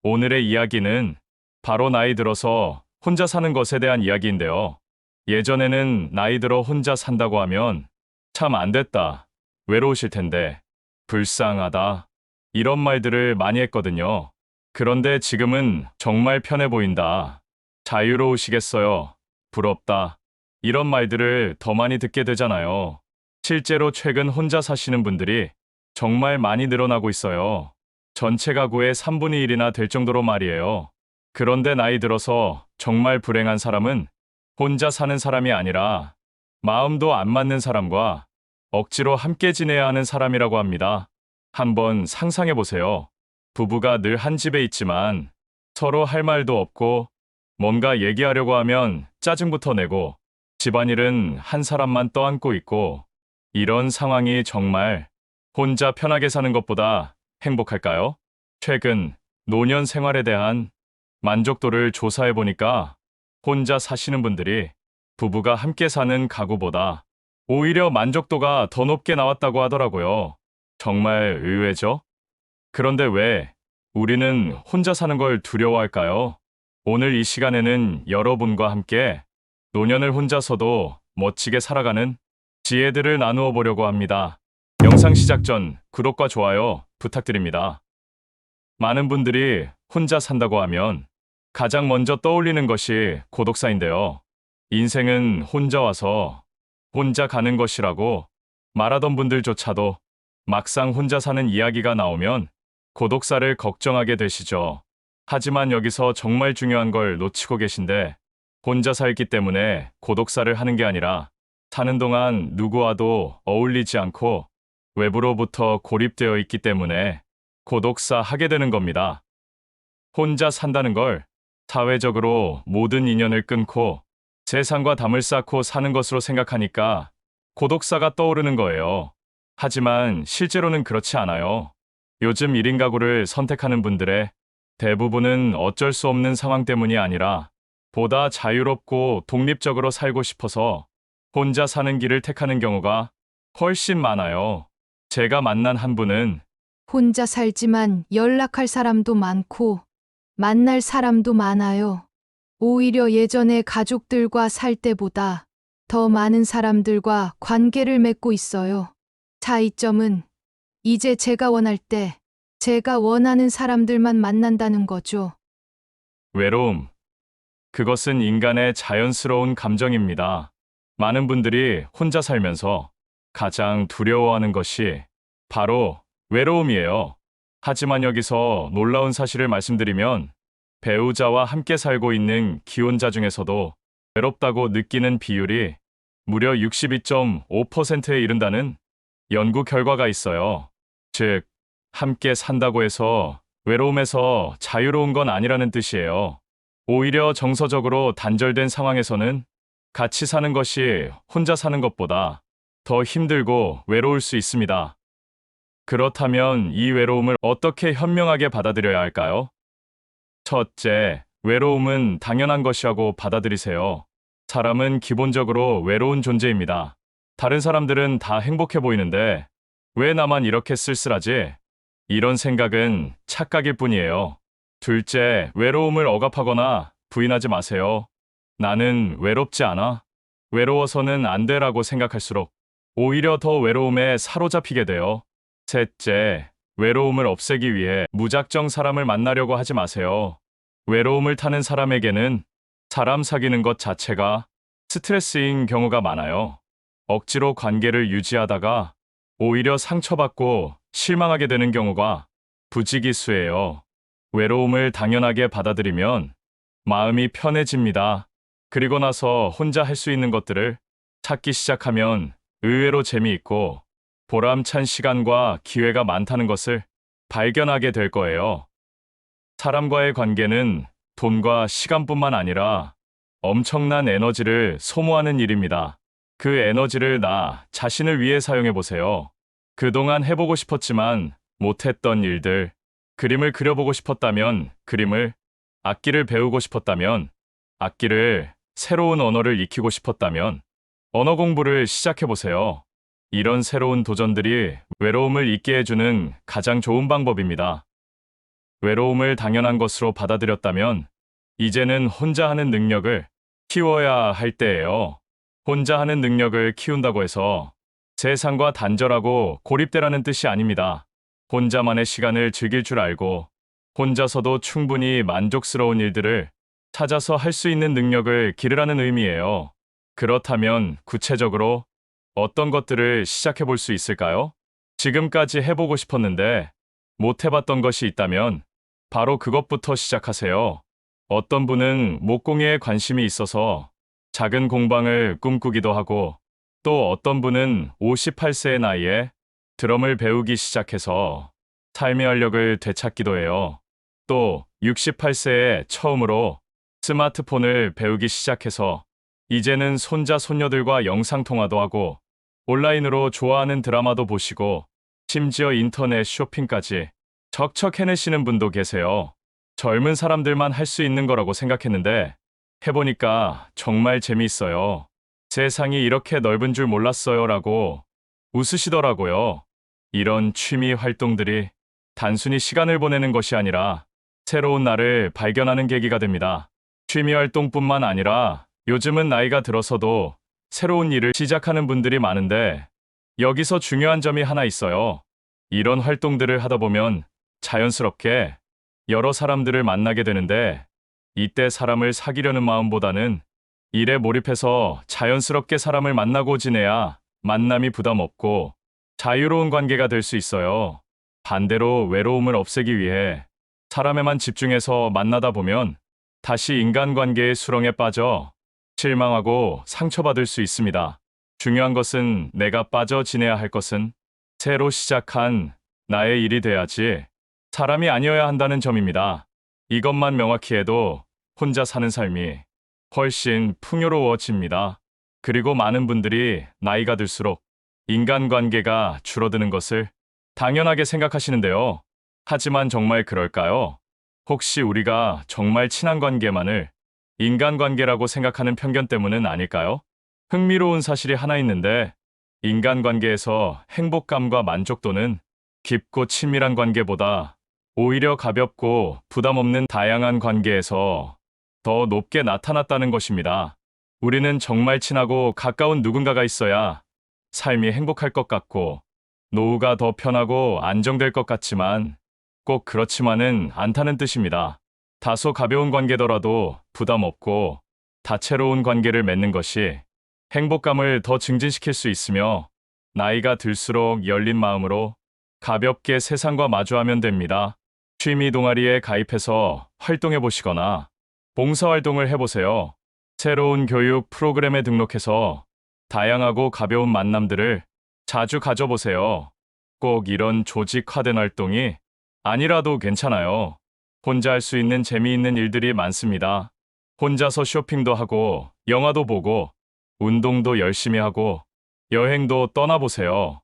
오늘의 이야기는 바로 나이 들어서 혼자 사는 것에 대한 이야기인데요. 예전에는 나이 들어 혼자 산다고 하면 참 안 됐다, 외로우실 텐데, 불쌍하다, 이런 말들을 많이 했거든요. 그런데 지금은 정말 편해 보인다, 자유로우시겠어요, 부럽다, 이런 말들을 더 많이 듣게 되잖아요. 실제로 최근 혼자 사시는 분들이 정말 많이 늘어나고 있어요. 전체 가구의 3분의 1이나 될 정도로 말이에요. 그런데 나이 들어서 정말 불행한 사람은 혼자 사는 사람이 아니라 마음도 안 맞는 사람과 억지로 함께 지내야 하는 사람이라고 합니다. 한번 상상해 보세요. 부부가 늘 한 집에 있지만 서로 할 말도 없고 뭔가 얘기하려고 하면 짜증부터 내고 집안일은 한 사람만 떠안고 있고, 이런 상황이 정말 혼자 편하게 사는 것보다 행복할까요? 최근 노년 생활에 대한 만족도를 조사해 보니까 혼자 사시는 분들이 부부가 함께 사는 가구보다 오히려 만족도가 더 높게 나왔다고 하더라고요. 정말 의외죠? 그런데 왜 우리는 혼자 사는 걸 두려워할까요? 오늘 이 시간에는 여러분과 함께 노년을 혼자서도 멋지게 살아가는 지혜들을 나누어 보려고 합니다. 영상 시작 전 구독과 좋아요 부탁드립니다. 많은 분들이 혼자 산다고 하면 가장 먼저 떠올리는 것이 고독사인데요. 인생은 혼자 와서 혼자 가는 것이라고 말하던 분들조차도 막상 혼자 사는 이야기가 나오면 고독사를 걱정하게 되시죠. 하지만 여기서 정말 중요한 걸 놓치고 계신데, 혼자 살기 때문에 고독사를 하는 게 아니라 사는 동안 누구와도 어울리지 않고 외부로부터 고립되어 있기 때문에 고독사 하게 되는 겁니다. 혼자 산다는 걸 사회적으로 모든 인연을 끊고 세상과 담을 쌓고 사는 것으로 생각하니까 고독사가 떠오르는 거예요. 하지만 실제로는 그렇지 않아요. 요즘 1인 가구를 선택하는 분들의 대부분은 어쩔 수 없는 상황 때문이 아니라 보다 자유롭고 독립적으로 살고 싶어서 혼자 사는 길을 택하는 경우가 훨씬 많아요. 제가 만난 한 분은 혼자 살지만 연락할 사람도 많고 만날 사람도 많아요. 오히려 예전에 가족들과 살 때보다 더 많은 사람들과 관계를 맺고 있어요. 차이점은 이제 제가 원할 때 제가 원하는 사람들만 만난다는 거죠. 외로움. 그것은 인간의 자연스러운 감정입니다. 많은 분들이 혼자 살면서 가장 두려워하는 것이 바로 외로움이에요. 하지만 여기서 놀라운 사실을 말씀드리면, 배우자와 함께 살고 있는 기혼자 중에서도 외롭다고 느끼는 비율이 무려 62.5%에 이른다는 연구 결과가 있어요. 즉, 함께 산다고 해서 외로움에서 자유로운 건 아니라는 뜻이에요. 오히려 정서적으로 단절된 상황에서는 같이 사는 것이 혼자 사는 것보다 더 힘들고 외로울 수 있습니다. 그렇다면 이 외로움을 어떻게 현명하게 받아들여야 할까요? 첫째, 외로움은 당연한 것이라고 받아들이세요. 사람은 기본적으로 외로운 존재입니다. 다른 사람들은 다 행복해 보이는데 왜 나만 이렇게 쓸쓸하지? 이런 생각은 착각일 뿐이에요. 둘째, 외로움을 억압하거나 부인하지 마세요. 나는 외롭지 않아. 외로워서는 안 돼라고 생각할수록 오히려 더 외로움에 사로잡히게 돼요. 셋째, 외로움을 없애기 위해 무작정 사람을 만나려고 하지 마세요. 외로움을 타는 사람에게는 사람 사귀는 것 자체가 스트레스인 경우가 많아요. 억지로 관계를 유지하다가 오히려 상처받고 실망하게 되는 경우가 부지기수예요. 외로움을 당연하게 받아들이면 마음이 편해집니다. 그리고 나서 혼자 할 수 있는 것들을 찾기 시작하면 의외로 재미있고 보람찬 시간과 기회가 많다는 것을 발견하게 될 거예요. 사람과의 관계는 돈과 시간뿐만 아니라 엄청난 에너지를 소모하는 일입니다. 그 에너지를 나 자신을 위해 사용해 보세요. 그동안 해보고 싶었지만 못했던 일들, 그림을 그려보고 싶었다면 그림을, 악기를 배우고 싶었다면 악기를, 새로운 언어를 익히고 싶었다면 언어 공부를 시작해 보세요. 이런 새로운 도전들이 외로움을 잊게 해주는 가장 좋은 방법입니다. 외로움을 당연한 것으로 받아들였다면 이제는 혼자 하는 능력을 키워야 할 때예요. 혼자 하는 능력을 키운다고 해서 세상과 단절하고 고립되라는 뜻이 아닙니다. 혼자만의 시간을 즐길 줄 알고 혼자서도 충분히 만족스러운 일들을 찾아서 할 수 있는 능력을 기르라는 의미예요. 그렇다면 구체적으로 어떤 것들을 시작해 볼 수 있을까요? 지금까지 해보고 싶었는데 못 해봤던 것이 있다면 바로 그것부터 시작하세요. 어떤 분은 목공예에 관심이 있어서 작은 공방을 꿈꾸기도 하고 또 어떤 분은 58세의 나이에 드럼을 배우기 시작해서 삶의 활력을 되찾기도 해요. 또 68세에 처음으로 스마트폰을 배우기 시작해서 이제는 손자 손녀들과 영상통화도 하고 온라인으로 좋아하는 드라마도 보시고 심지어 인터넷 쇼핑까지 척척 해내시는 분도 계세요. 젊은 사람들만 할 수 있는 거라고 생각했는데 해보니까 정말 재미있어요. 세상이 이렇게 넓은 줄 몰랐어요 라고 웃으시더라고요. 이런 취미 활동들이 단순히 시간을 보내는 것이 아니라 새로운 나를 발견하는 계기가 됩니다. 취미 활동뿐만 아니라 요즘은 나이가 들어서도 새로운 일을 시작하는 분들이 많은데 여기서 중요한 점이 하나 있어요. 이런 활동들을 하다 보면 자연스럽게 여러 사람들을 만나게 되는데 이때 사람을 사귀려는 마음보다는 일에 몰입해서 자연스럽게 사람을 만나고 지내야 만남이 부담 없고 자유로운 관계가 될 수 있어요. 반대로 외로움을 없애기 위해 사람에만 집중해서 만나다 보면 다시 인간관계의 수렁에 빠져 실망하고 상처받을 수 있습니다. 중요한 것은 내가 빠져 지내야 할 것은 새로 시작한 나의 일이 돼야지 사람이 아니어야 한다는 점입니다. 이것만 명확히 해도 혼자 사는 삶이 훨씬 풍요로워집니다. 그리고 많은 분들이 나이가 들수록 인간관계가 줄어드는 것을 당연하게 생각하시는데요. 하지만 정말 그럴까요? 혹시 우리가 정말 친한 관계만을 인간관계라고 생각하는 편견 때문은 아닐까요? 흥미로운 사실이 하나 있는데 인간관계에서 행복감과 만족도는 깊고 친밀한 관계보다 오히려 가볍고 부담 없는 다양한 관계에서 더 높게 나타났다는 것입니다. 우리는 정말 친하고 가까운 누군가가 있어야 삶이 행복할 것 같고 노후가 더 편하고 안정될 것 같지만 꼭 그렇지만은 않다는 뜻입니다. 다소 가벼운 관계더라도 부담 없고 다채로운 관계를 맺는 것이 행복감을 더 증진시킬 수 있으며 나이가 들수록 열린 마음으로 가볍게 세상과 마주하면 됩니다. 취미 동아리에 가입해서 활동해 보시거나 봉사활동을 해보세요. 새로운 교육 프로그램에 등록해서 다양하고 가벼운 만남들을 자주 가져보세요. 꼭 이런 조직화된 활동이 아니라도 괜찮아요. 혼자 할 수 있는 재미있는 일들이 많습니다. 혼자서 쇼핑도 하고, 영화도 보고, 운동도 열심히 하고, 여행도 떠나보세요.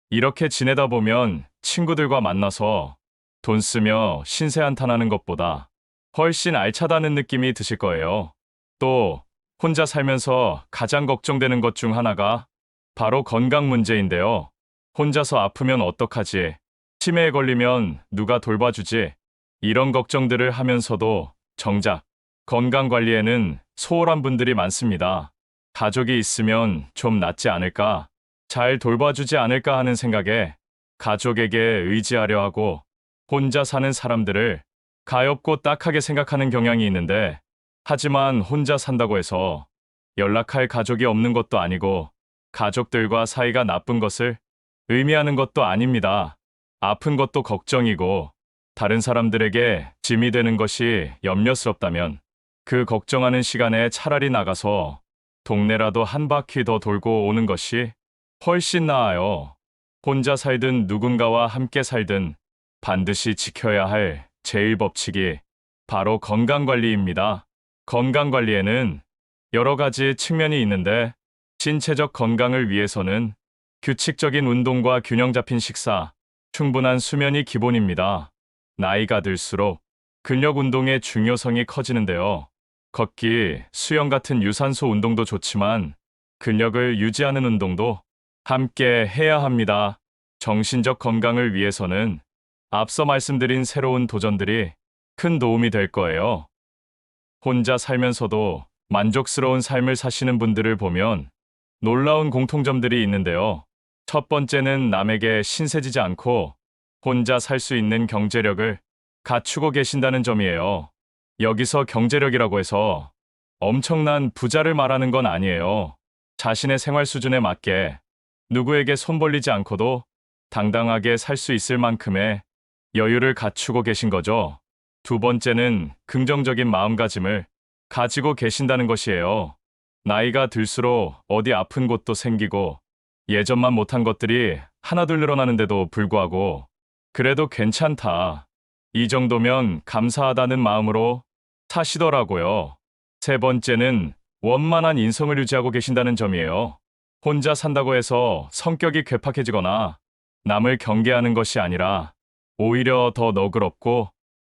이렇게 지내다 보면 친구들과 만나서 돈 쓰며 신세 한탄하는 것보다 훨씬 알차다는 느낌이 드실 거예요. 또 혼자 살면서 가장 걱정되는 것 중 하나가 바로 건강 문제인데요. 혼자서 아프면 어떡하지? 치매에 걸리면 누가 돌봐주지? 이런 걱정들을 하면서도 정작 건강 관리에는 소홀한 분들이 많습니다. 가족이 있으면 좀 낫지 않을까? 잘 돌봐주지 않을까 하는 생각에 가족에게 의지하려 하고 혼자 사는 사람들을 가엾고 딱하게 생각하는 경향이 있는데 하지만 혼자 산다고 해서 연락할 가족이 없는 것도 아니고 가족들과 사이가 나쁜 것을 의미하는 것도 아닙니다. 아픈 것도 걱정이고 다른 사람들에게 짐이 되는 것이 염려스럽다면 그 걱정하는 시간에 차라리 나가서 동네라도 한 바퀴 더 돌고 오는 것이 훨씬 나아요. 혼자 살든 누군가와 함께 살든 반드시 지켜야 할 제일 법칙이 바로 건강관리입니다. 건강관리에는 여러 가지 측면이 있는데 신체적 건강을 위해서는 규칙적인 운동과 균형 잡힌 식사, 충분한 수면이 기본입니다. 나이가 들수록 근력 운동의 중요성이 커지는데요. 걷기, 수영 같은 유산소 운동도 좋지만 근력을 유지하는 운동도 함께 해야 합니다. 정신적 건강을 위해서는 앞서 말씀드린 새로운 도전들이 큰 도움이 될 거예요. 혼자 살면서도 만족스러운 삶을 사시는 분들을 보면 놀라운 공통점들이 있는데요. 첫 번째는 남에게 신세지지 않고 혼자 살 수 있는 경제력을 갖추고 계신다는 점이에요. 여기서 경제력이라고 해서 엄청난 부자를 말하는 건 아니에요. 자신의 생활 수준에 맞게 누구에게 손 벌리지 않고도 당당하게 살 수 있을 만큼의 여유를 갖추고 계신 거죠. 두 번째는 긍정적인 마음가짐을 가지고 계신다는 것이에요. 나이가 들수록 어디 아픈 곳도 생기고 예전만 못한 것들이 하나둘 늘어나는데도 불구하고 그래도 괜찮다. 이 정도면 감사하다는 마음으로 사시더라고요. 세 번째는 원만한 인성을 유지하고 계신다는 점이에요. 혼자 산다고 해서 성격이 괴팍해지거나 남을 경계하는 것이 아니라 오히려 더 너그럽고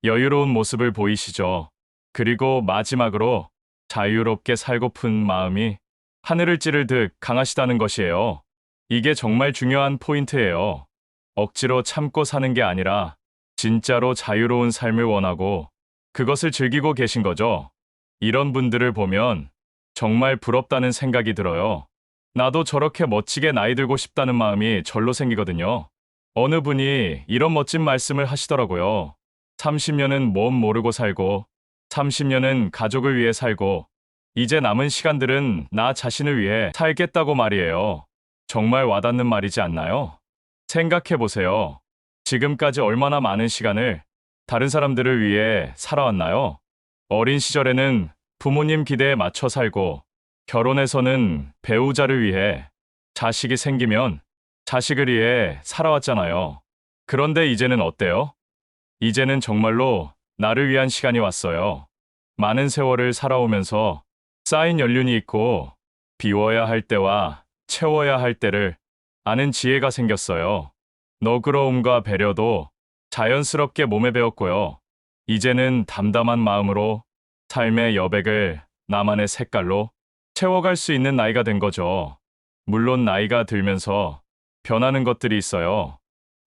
여유로운 모습을 보이시죠. 그리고 마지막으로 자유롭게 살고픈 마음이 하늘을 찌를 듯 강하시다는 것이에요. 이게 정말 중요한 포인트예요. 억지로 참고 사는 게 아니라 진짜로 자유로운 삶을 원하고 그것을 즐기고 계신 거죠. 이런 분들을 보면 정말 부럽다는 생각이 들어요. 나도 저렇게 멋지게 나이 들고 싶다는 마음이 절로 생기거든요. 어느 분이 이런 멋진 말씀을 하시더라고요. 30년은 몸 모르고 살고 30년은 가족을 위해 살고 이제 남은 시간들은 나 자신을 위해 살겠다고 말이에요. 정말 와닿는 말이지 않나요? 생각해 보세요. 지금까지 얼마나 많은 시간을 다른 사람들을 위해 살아왔나요? 어린 시절에는 부모님 기대에 맞춰 살고 결혼해서는 배우자를 위해 자식이 생기면 자식을 위해 살아왔잖아요. 그런데 이제는 어때요? 이제는 정말로 나를 위한 시간이 왔어요. 많은 세월을 살아오면서 쌓인 연륜이 있고 비워야 할 때와 채워야 할 때를 아는 지혜가 생겼어요. 너그러움과 배려도 자연스럽게 몸에 배웠고요. 이제는 담담한 마음으로 삶의 여백을 나만의 색깔로 채워갈 수 있는 나이가 된 거죠. 물론 나이가 들면서 변하는 것들이 있어요.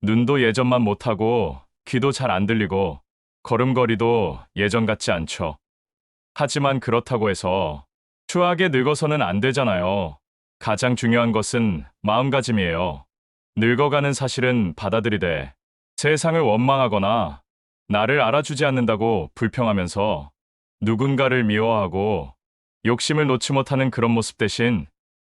눈도 예전만 못하고 귀도 잘 안 들리고 걸음걸이도 예전 같지 않죠. 하지만 그렇다고 해서 추하게 늙어서는 안 되잖아요. 가장 중요한 것은 마음가짐이에요. 늙어가는 사실은 받아들이되 세상을 원망하거나 나를 알아주지 않는다고 불평하면서 누군가를 미워하고 욕심을 놓지 못하는 그런 모습 대신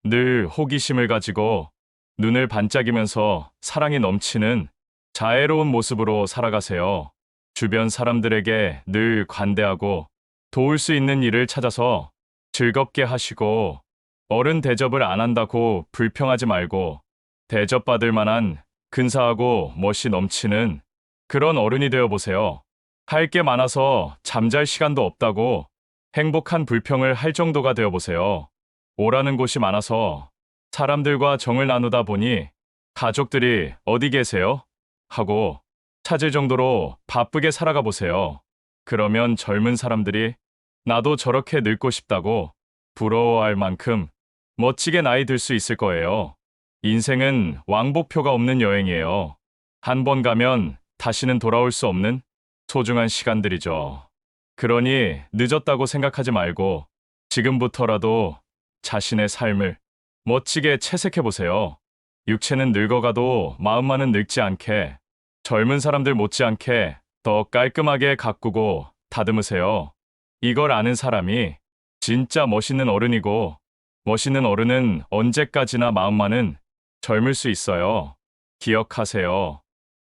늘 호기심을 가지고 눈을 반짝이면서 사랑이 넘치는 자애로운 모습으로 살아가세요. 주변 사람들에게 늘 관대하고 도울 수 있는 일을 찾아서 즐겁게 하시고 어른 대접을 안 한다고 불평하지 말고 대접받을 만한 근사하고 멋이 넘치는 그런 어른이 되어 보세요. 할 게 많아서 잠잘 시간도 없다고 행복한 불평을 할 정도가 되어 보세요. 오라는 곳이 많아서 사람들과 정을 나누다 보니 가족들이 어디 계세요? 하고 찾을 정도로 바쁘게 살아가 보세요. 그러면 젊은 사람들이 나도 저렇게 늙고 싶다고 부러워할 만큼 멋지게 나이 들 수 있을 거예요. 인생은 왕복표가 없는 여행이에요. 한 번 가면 다시는 돌아올 수 없는 소중한 시간들이죠. 그러니 늦었다고 생각하지 말고 지금부터라도 자신의 삶을 멋지게 채색해 보세요. 육체는 늙어가도 마음만은 늙지 않게 젊은 사람들 못지않게 더 깔끔하게 가꾸고 다듬으세요. 이걸 아는 사람이 진짜 멋있는 어른이고 멋있는 어른은 언제까지나 마음만은 젊을 수 있어요. 기억하세요.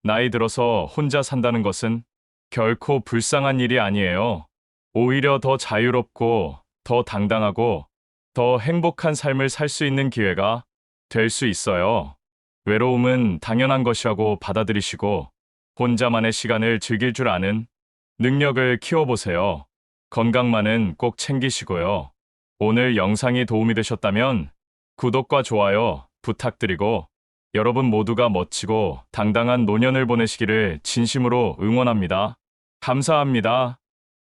나이 들어서 혼자 산다는 것은 결코 불쌍한 일이 아니에요. 오히려 더 자유롭고 더 당당하고 더 행복한 삶을 살 수 있는 기회가 될 수 있어요. 외로움은 당연한 것이라고 받아들이시고 혼자만의 시간을 즐길 줄 아는 능력을 키워보세요. 건강만은 꼭 챙기시고요. 오늘 영상이 도움이 되셨다면 구독과 좋아요 부탁드리고 여러분 모두가 멋지고 당당한 노년을 보내시기를 진심으로 응원합니다. 감사합니다.